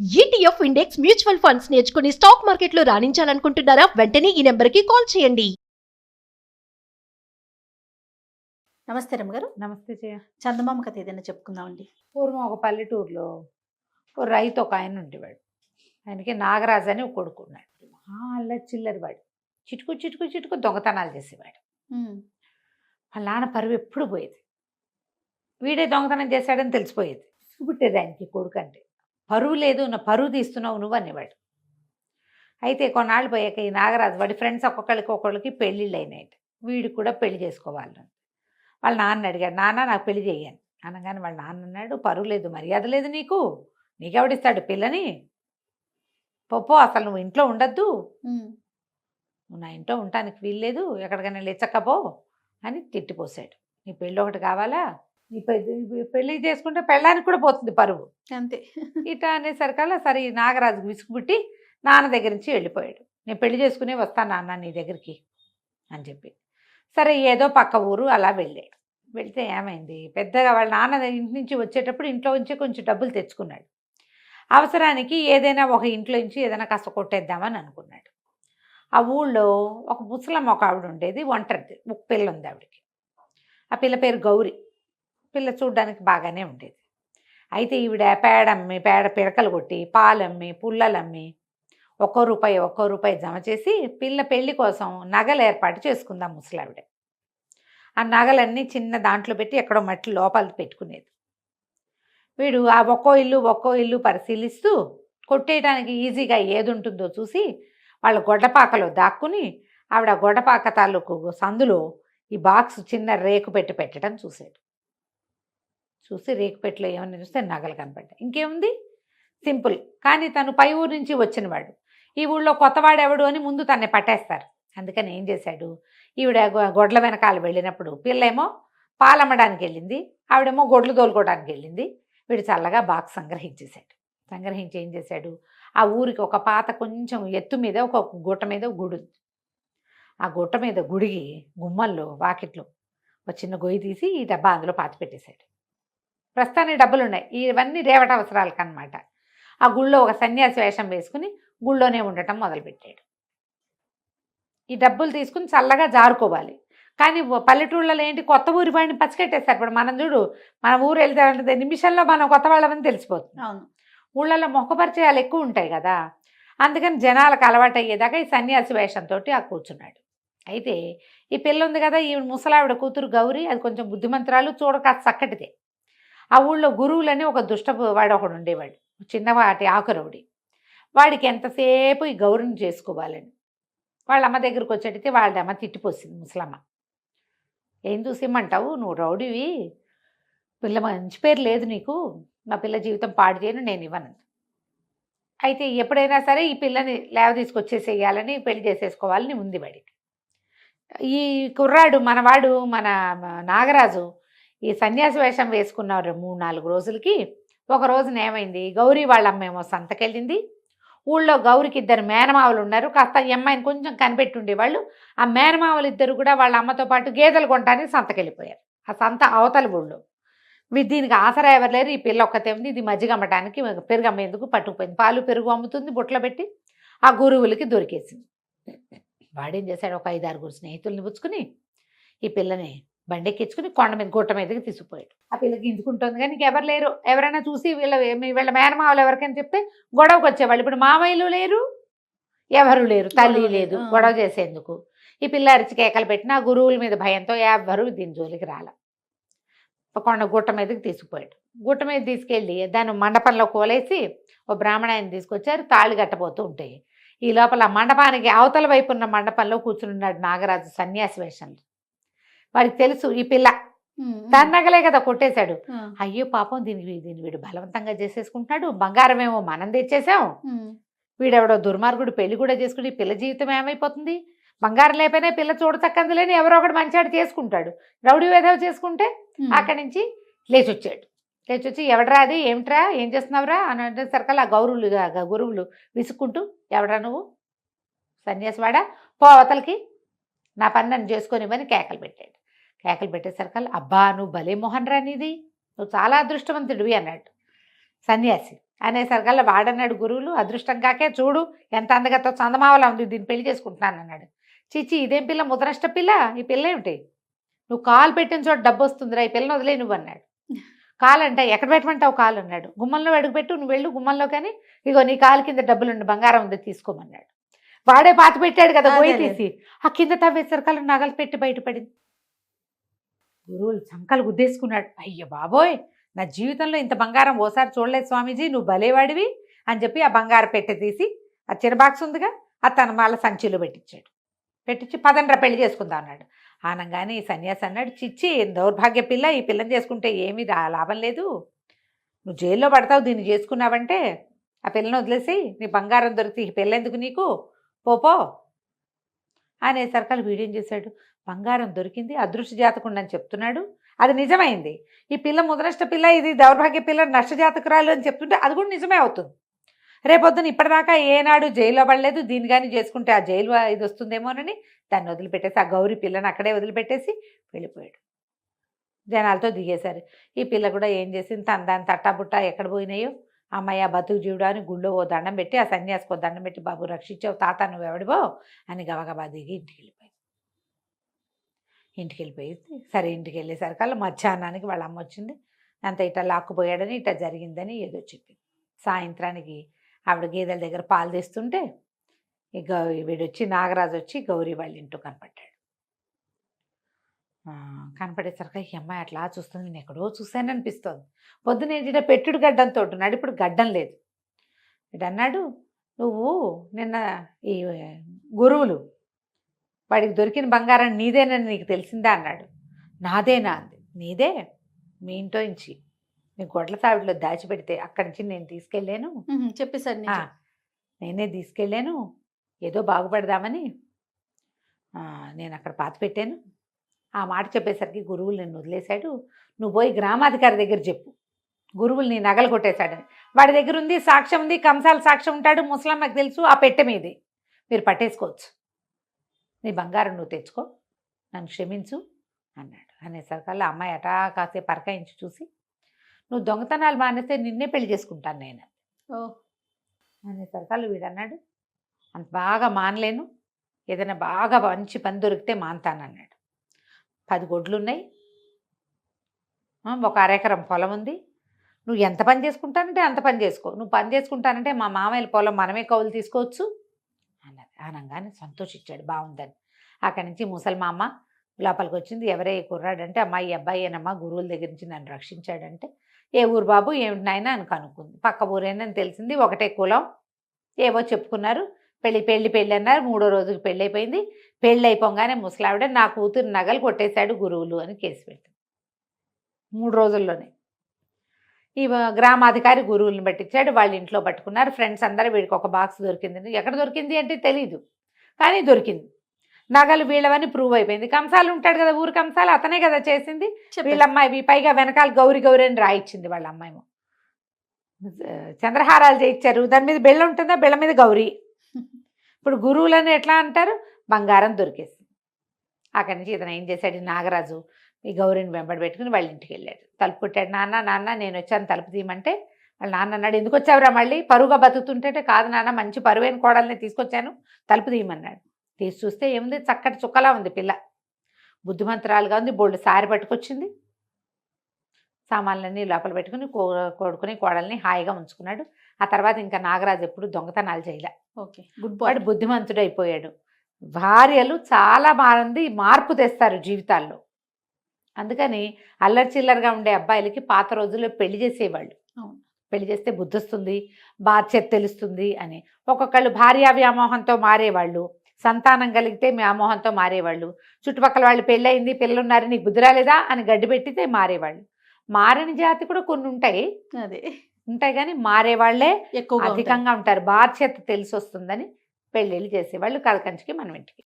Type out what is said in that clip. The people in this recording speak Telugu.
ఈటీఎఫ్ ఇండెక్స్ మ్యూచువల్ ఫండ్స్ నేర్చుకుని స్టాక్ మార్కెట్లో రాణించాలనుకుంటున్నారా? వెంటనే ఈ నెంబర్కి కాల్ చేయండి. నమస్తే రమ్మగారు. నమస్తే జయ. చందమామ కథ ఏదైనా చెప్పుకుందామండి. పూర్వం ఒక పల్లెటూరులో ఓ రైతు ఒక ఆయన ఉండేవాడు. ఆయనకి నాగరాజు అని ఒక కొడుకు ఉన్నాడు. అల్లరి చిల్లరి వాడు. చిటుకు చిటుకు చిటుకు దొంగతనాలు చేసేవాడు. వాళ్ళ నాన్న పరువు ఎప్పుడు పోయేది. వీడే దొంగతనం చేశాడని తెలిసిపోయేది. పుట్టేది ఆయనకి కొడుకు అంటే. పరువు లేదు, నా పరువు తీస్తున్నావు నువ్వు అనేవాడు. అయితే కొన్నాళ్ళు పోయాక ఈ నాగరాజు వాడి ఫ్రెండ్స్ ఒక్కొక్కళ్ళకి పెళ్ళిళ్ళు అయినాయి. వీడికి కూడా పెళ్లి చేసుకోవాలి. వాళ్ళ నాన్న అడిగాడు, నాన్న నాకు పెళ్లి చేయను అనగానే వాళ్ళ నాన్న అన్నాడు, పరువు లేదు మర్యాద లేదు నీకెవడిస్తాడు పిల్లని, పో అసలు నువ్వు ఇంట్లో ఉండద్దు, నువ్వు నా ఇంట్లో ఉండటానికి వీల్లేదు, ఎక్కడికైనా లేచక్కపో అని తిట్టిపోసాడు. నీ పెళ్ళి ఒకటి కావాలా, నీ పెళ్ళి చేసుకుంటే పెళ్ళానికి కూడా పోతుంది పరువు అంతే. ఇట్లా అనేసరికల్లా సరే ఈ నాగరాజుకు విసుగుబుట్టి నాన్న దగ్గర నుంచి వెళ్ళిపోయాడు. నేను పెళ్లి చేసుకునే వస్తాను నాన్న నీ దగ్గరికి అని చెప్పి. సరే ఏదో పక్క ఊరు అలా వెళ్ళాడు. వెళ్తే ఏమైంది, పెద్దగా వాళ్ళ నాన్న ఇంటి నుంచి వచ్చేటప్పుడు ఇంట్లో నుంచి కొంచెం డబ్బులు తెచ్చుకున్నాడు. అవసరానికి ఏదైనా ఒక ఇంట్లో నుంచి ఏదైనా కాస్త కొట్టేద్దామని అనుకున్నాడు. ఆ ఊళ్ళో ఒక ముసలమ్మ ఒక ఆవిడ ఉండేది, ఒంటరిది, ఒక పిల్ల ఉంది ఆవిడకి. ఆ పిల్ల పేరు గౌరి. పిల్ల చూడ్డానికి బాగానే ఉండేది. అయితే ఈవిడ పేడ పిడకలు కొట్టి పాలమ్మి పుల్లలమ్మి ఒక్కో రూపాయి జమ చేసి పిల్ల పెళ్లి కోసం నగలు ఏర్పాటు చేసుకుందాం ముసలావిడ. ఆ నగలన్నీ చిన్న దాంట్లో పెట్టి ఎక్కడో మట్టి లోపల పెట్టుకునేది. వీడు ఆ ఒక్కో ఇల్లు పరిశీలిస్తూ కొట్టేయడానికి ఈజీగా ఏది ఉంటుందో చూసి వాళ్ళ గొడ్డపాకలో దాక్కుని ఆవిడ గొడ్డపాక తాలూకు సందులో ఈ బాక్స్ చిన్న రేకు పెట్టడం చూశాడు. చూసి రేకు పెట్టిలో ఏమన్నా చూస్తే నగలు కనపడ్డాయి. ఇంకేముంది, సింపుల్. కానీ తను పై ఊరు నుంచి వచ్చినవాడు, ఈ ఊళ్ళో కొత్తవాడు ఎవడు అని ముందు తన్నే పట్టేస్తారు. అందుకని ఏం చేశాడు, ఈవిడ గొడ్ల వెనకాల వెళ్ళినప్పుడు పిల్లేమో పాలమ్మడానికి వెళ్ళింది, ఆవిడేమో గొడ్లు తోలుకోవడానికి వెళ్ళింది. వీడు చల్లగా బాక్స్ సంగ్రహించేశాడు. సంగ్రహించి ఏం చేశాడు, ఆ ఊరికి ఒక పాత కొంచెం ఎత్తు మీద ఒక గుట్ట మీద గుడి ఉంది. ఆ గుట్ట మీద గుడికి గుమ్మల్లో వాకిట్లో ఒక చిన్న గొయ్యి తీసి ఈ డబ్బా అందులో పాతి పెట్టేశాడు. ప్రస్తుతానికి డబ్బులు ఉన్నాయి, ఇవన్నీ రేవట అవసరాలకు అనమాట. ఆ గుళ్ళో ఒక సన్యాసి వేషం వేసుకుని గుళ్ళోనే ఉండటం మొదలుపెట్టాడు. ఈ డబ్బులు తీసుకుని చల్లగా జారుకోవాలి. కానీ పల్లెటూళ్ళలో ఏంటి, కొత్త ఊరి వాడిని పచ్చికెట్టేస్తారు. ఇప్పుడు మనం చూడు, మన ఊరు వెళ్తే నిమిషంలో మనం కొత్త వాళ్ళమని తెలిసిపోతుంది. అవును, ఊళ్ళల్లో మొక్కపరిచయాలు ఎక్కువ ఉంటాయి కదా. అందుకని జనాలకు అలవాటు అయ్యేదాకా ఈ సన్యాసి వేషంతో ఆ కూర్చున్నాడు. అయితే ఈ పిల్ల ఉంది కదా, ఈ ముసలావిడ కూతురు గౌరీ, అది కొంచెం బుద్ధిమంతురాలు, చూడక చక్కటిదే. ఆ ఊళ్ళో గురువులని ఒక వాడు ఒకడు ఉండేవాడు, చిన్నవాటి ఆకురవుడి. వాడికి ఎంతసేపు ఈ గౌరిని చేసుకోవాలని వాళ్ళ అమ్మ దగ్గరికి వచ్చేటైతే వాళ్ళ అమ్మ తిట్టిపోసింది ముసలమ్మ. ఏం చూసిమ్మంటావు, నువ్వు రౌడీవి, పిల్ల మంచి పేరు లేదు నీకు, మా పిల్ల జీవితం పాడు చేయను, నేను ఇవ్వను. అయితే ఎప్పుడైనా సరే ఈ పిల్లని లేవ తీసుకొచ్చేసేయాలని, పెళ్లి చేసేసుకోవాలని ఉంది వాడికి. ఈ కుర్రాడు మనవాడు మన నాగరాజు ఈ సన్యాసి వేషం వేసుకున్నారు 3-4 రోజులకి. ఒక రోజున ఏమైంది, గౌరీ వాళ్ళ అమ్మేమో సంతకెళ్ళింది. ఊళ్ళో గౌరికి 2 మేనమావలు ఉన్నారు, కాస్త ఈ అమ్మాయిని కొంచెం కనిపెట్టి ఉండేవాళ్ళు. ఆ మేనమావలు 2 కూడా వాళ్ళ అమ్మతో పాటు గేదెలు కొనడానికి సంతకెళ్ళిపోయారు. ఆ సంత అవతల ఊళ్ళో. దీనికి ఆసరా ఎవరు లేరు, ఈ పిల్ల ఒక్కతే ఉంది. ఇది మజ్జిగ అమ్మటానికి పెరుగు అమ్మేందుకు పట్టుకుపోయింది. పాలు పెరుగు అమ్ముతుంది, బుట్టలో పెట్టి ఆ గురువులకి దొరికేసింది. వాడేం చేశాడు, ఒక 5-6 స్నేహితుల్ని పుచ్చుకుని ఈ పిల్లని బండెక్కించుకుని కొండ మీద గుట్ట మీదకి తీసుకుపోయాడు. ఆ పిల్లకి గింజుకుంటుంది కానీ ఎవరు లేరు. ఎవరైనా చూసి వీళ్ళ మేనమావలు ఎవరికైనా చెప్తే గొడవకు వచ్చేవాళ్ళు. ఇప్పుడు మామయ్యలు లేరు, ఎవరు లేరు, తల్లి లేదు గొడవ చేసేందుకు. ఈ పిల్ల అరిచి కేకలు పెట్టిన ఆ గురువుల మీద భయంతో ఎవరు దీని జోలికి రాల. కొండ గుట్ట మీదకి తీసుకుపోయాడు. గుట్ట మీద తీసుకెళ్ళి దాన్ని మండపంలో కోలేసి ఓ బ్రాహ్మణాన్ని తీసుకొచ్చారు. తాళి కట్టబోతూ ఉంటాయి. ఈ లోపల మండపానికి అవతల వైపు ఉన్న మండపంలో కూర్చున్నాడు నాగరాజు సన్యాసి వేషంలో. వాడికి తెలుసు ఈ పిల్ల తన నగలే కదా కొట్టేశాడు. అయ్యో పాపం దీన్ని వీడు బలవంతంగా చేసేసుకుంటున్నాడు, బంగారమేమో మనం తెచ్చేసాం, వీడెవడో దుర్మార్గుడు పెళ్లి కూడా చేసుకుని పిల్ల జీవితం ఏమైపోతుంది, బంగారం లేకపోయినా పిల్ల చూడచక్కంది లేని ఎవరో ఒకటి మంచివాడు చేసుకుంటాడు, రౌడీ వేధవ చేసుకుంటే. అక్కడి నుంచి లేచొచ్చి ఎవడరా అది, ఏమిట్రా, ఏం చేస్తున్నావురా అని అనేసరికల్లా ఆ గురువులు విసుక్కుంటూ, ఎవడరా నువ్వు సన్యాసివాడా, పో అవతలకి, నా పని నన్ను చేసుకొని ఇవ్వని కేకలు పెట్టేసరికల్లా అబ్బా నువ్వు భలే మోహన్ రా నీది, నువ్వు చాలా అదృష్టవంతుడివి అన్నాడు సన్యాసి. అనేసరికల్లా వాడన్నాడు గురువులు, అదృష్టం కాకే చూడు ఎంత అందగతో చందమావలా ఉంది, దీన్ని పెళ్లి చేసుకుంటున్నాను అన్నాడు. చిచి ఇదేం పిల్ల, ముదనష్ట పిల్ల, ఈ పిల్ల ఏమిటి, నువ్వు కాలు పెట్టిన చోట డబ్బు వస్తుందిరా, ఈ పిల్లని వదిలే నువ్వు అన్నాడు. కాలు అంటే ఎక్కడ పెట్టమంటావు కాలు అన్నాడు. గుమ్మంలో అడుగుపెట్టు, నువ్వు వెళ్ళు గుమ్మంలో, కానీ ఇగో నీ కాలు కింద డబ్బులుండి బంగారం ఉంది తీసుకోమన్నాడు. వాడే పాతి పెట్టాడు కదా పోయి తీసి, ఆ కింద తవ్వేసరికల్లా నగలు పెట్టి బయటపడింది. గురువులు సంకలు గుద్దేసుకున్నాడు. అయ్య బాబోయ్, నా జీవితంలో ఇంత బంగారం ఓసారి చూడలేదు స్వామీజీ, నువ్వు భలేవాడివి అని చెప్పి ఆ బంగారం పెట్టె తీసి, ఆ చిన్న బాక్స్ ఉందిగా అది తన మాల సంచిలో పెట్టించాడు. పెట్టించి పదండ్రా పెళ్లి చేసుకుందా అన్నాడు. ఆనంగానే ఈ సన్యాసి అన్నాడు, చిచ్చి దౌర్భాగ్య పిల్ల, ఈ పిల్లని చేసుకుంటే ఏమీ లాభం లేదు, నువ్వు జైల్లో పడతావు దీన్ని చేసుకున్నావంటే, ఆ పిల్లని వదిలేసి నీ బంగారం దొరికి ఈ పిల్ల ఎందుకు నీకు, పోపో అనేసరికలు వీడేం చేశాడు, బంగారం దొరికింది, అదృష్ట జాతకుండా అని చెప్తున్నాడు, అది నిజమైంది. ఈ పిల్ల ముదనష్ట పిల్ల, ఇది దౌర్భాగ్య పిల్ల, నష్టజాతకురాలు అని చెప్తుంటే అది కూడా నిజమే అవుతుంది. రేపొద్దున ఇప్పటిదాకా ఏనాడు జైల్లో పడలేదు, దీన్ని కానీ చేసుకుంటే ఆ జైలు ఇది వస్తుందేమోనని దాన్ని వదిలిపెట్టేసి, ఆ గౌరీ పిల్లని అక్కడే వదిలిపెట్టేసి వెళ్ళిపోయాడు. జనాలతో దిగేశారు. ఈ పిల్ల కూడా ఏం చేసింది, తన దాని తట్టాబుట్ట ఎక్కడ పోయినాయో, అమ్మాయి ఆ బతుకు జీవుడు అని గుళ్ళో ఓ దండం పెట్టి, ఆ సన్యాసికి ఓ దండం పెట్టి, బాబు రక్షించావు తాత నువ్వు ఎవడివో అని గబగబా దిగి ఇంటికి వెళ్ళిపోయింది. సరే ఇంటికి వెళ్ళేసరికల్లా మధ్యాహ్నానికి వాళ్ళ అమ్మ వచ్చింది. అంత ఇట్లా లాక్కుపోయాడని, ఇట్లా జరిగిందని ఏదో చెప్పింది. సాయంత్రానికి ఆవిడ గేదెల దగ్గర పాలు తెస్తుంటే ఇక వీడొచ్చి నాగరాజు వచ్చి గౌరీ వాళ్ళ ఇంట్లో కనపడ్డాడు. కనపడేసరికి ఈ అమ్మాయి అట్లా చూస్తుంది, నేను ఎక్కడో చూశాను అనిపిస్తోంది. పొద్దున ఏంటంటే పెట్టుడు గడ్డంతో ఉన్నాడు, ఇప్పుడు గడ్డం లేదు. వీడు అన్నాడు, నువ్వు నిన్న ఈ గురువులు వాడికి దొరికిన బంగారం నీదేనని నీకు తెలిసిందా అన్నాడు. నాదేనా అంది. నీదే, మీ ఇంట్లో నుంచి నీ గొడ్ల సావిడిలో దాచిపెడితే అక్కడి నుంచి నేను తీసుకెళ్ళాను చెప్పేశారు. నేనే తీసుకెళ్ళాను, ఏదో బాగుపడదామని నేను అక్కడ పాతి పెట్టాను. ఆ మాట చెప్పేసరికి గురువులు నిన్ను వదిలేశాడు, నువ్వు పోయి గ్రామాధికారి దగ్గర చెప్పు, గురువులు నీ నగలు కొట్టేశాడని. వాడి దగ్గర ఉంది, సాక్ష్యం ఉంది, కంసాల సాక్ష్యం ఉంటాడు, ముసలమ్మకి తెలుసు, ఆ పెట్టె మీది మీరు పట్టేసుకోవచ్చు, నీ బంగారం నువ్వు తెచ్చుకో, నన్ను క్షమించు అన్నాడు. అనేసరికల్లా అమ్మాయి అటా కాసేపు పరకాయించి చూసి, నువ్వు దొంగతనాలు మానేస్తే నిన్నే పెళ్లి చేసుకుంటాను నేను అనేసరికల్లా వీడన్నాడు, అంత బాగా మానలేను, ఏదైనా బాగా మంచి పని దొరికితే మానతానన్నాడు. 10 గొడ్లు ఉన్నాయి, 1 అరెకరం పొలం ఉంది, నువ్వు ఎంత పని చేసుకుంటానంటే అంత పని చేసుకో, నువ్వు పని చేసుకుంటానంటే మా మామయ్య పొలం మనమే కౌలు తీసుకోవచ్చు అన్నది. అనగానే సంతోషించాడు, బాగుందని. అక్కడి నుంచి ముసలిమామ లోపలికి వచ్చింది. ఎవరే కుర్రాడంటే, అమ్మాయి అబ్బాయి ఏనమ్మా, గురువుల దగ్గర నుంచి నన్ను రక్షించాడంటే, ఏ ఊరు బాబు ఏమిటి నాయన అని కనుక్కుంది. పక్క ఊరేనని తెలిసింది, ఒకటే కులం, ఏవో చెప్పుకున్నారు, పెళ్ళి అన్నారు. 3వ రోజుకి పెళ్ళి అయిపోయింది. పెళ్ళి అయిపోగానే ముసలావిడ నా కూతురు నగలు కొట్టేశాడు గురువులు అని కేసు పెట్టింది. 3 రోజుల్లోనే ఈ గ్రామాధికారి గురువులను పట్టించాడు, వాళ్ళ ఇంట్లో పట్టుకున్నారు. ఫ్రెండ్స్ అందరూ వీడికి ఒక బాక్స్ దొరికింది. ఎక్కడ దొరికింది అంటే తెలీదు, కానీ దొరికింది. నగలు వీళ్ళవని ప్రూవ్ అయిపోయింది. కంసాలు ఉంటాడు కదా, ఊరు కంసాలు, అతనే కదా చేసింది. వీళ్ళ అమ్మాయి పైగా వెనకాల గౌరీ గౌరీ అని రాయిచ్చింది వాళ్ళ అమ్మాయి. చంద్రహారాలు చేయించారు, దాని మీద బెళ్ళ ఉంటుందా, బెళ్ళ మీద గౌరీ. ఇప్పుడు గురువులని ఎట్లా అంటారు, బంగారం దొరికేసింది. అక్కడి నుంచి ఇతను ఏం చేశాడు, నాగరాజు ఈ గౌరీని వెంబడి పెట్టుకుని వాళ్ళ ఇంటికి వెళ్ళాడు. తలుపు కొట్టాడు. నాన్న నేను వచ్చాను తలుపు తీయమంటే, వాళ్ళ నాన్న అన్నాడు, ఎందుకు వచ్చావురా మళ్ళీ, పరువుగా బతుకుతుంటే. కాదు నాన్న, మంచి పరువైన కోడల్ని తీసుకొచ్చాను, తలుపు తీయమన్నాడు. తీసి చూస్తే ఏముంది, చక్కటి చుక్కలా ఉంది పిల్ల, బుద్ధిమంతురాలుగా ఉంది. బోల్డ్ సారి పట్టుకొచ్చింది, సామాన్లన్నీ లోపల పెట్టుకుని కొడుకుని కోడల్ని హాయిగా ఉంచుకున్నాడు. ఆ తర్వాత ఇంకా నాగరాజు ఎప్పుడు దొంగతనాలు చేయలే. ఓకే, గుడ్ వాడు బుద్ధిమంతుడు అయిపోయాడు. భార్యలు చాలా మార్పు తెస్తారు జీవితాల్లో. అందుకని అల్లరి చిల్లరగా ఉండే అబ్బాయిలకి పాత రోజుల్లో పెళ్లి చేసేవాళ్ళు. పెళ్లి చేస్తే బుద్ధి వస్తుంది, బాధ్యత తెలుస్తుంది అని. ఒక్కొక్కళ్ళు భార్యా వ్యామోహంతో మారేవాళ్ళు, సంతానం కలిగితే వ్యామోహంతో మారేవాళ్ళు, చుట్టుపక్కల వాళ్ళు పెళ్ళయింది, పిల్లలున్నారు, నీకు బుద్ధి రాలేదా అని గడ్డి పెట్టితే మారేవాళ్ళు. మారని జాతి కూడా కొన్ని ఉంటాయి, ఉంటాయి కానీ మారేవాళ్లే ఎక్కువ అధికంగా ఉంటారు. బాధ్యత తెలిసి వస్తుందని పెళ్ళిళ్ళు చేసేవాళ్ళు. కలకంచికి మనం ఇంటికి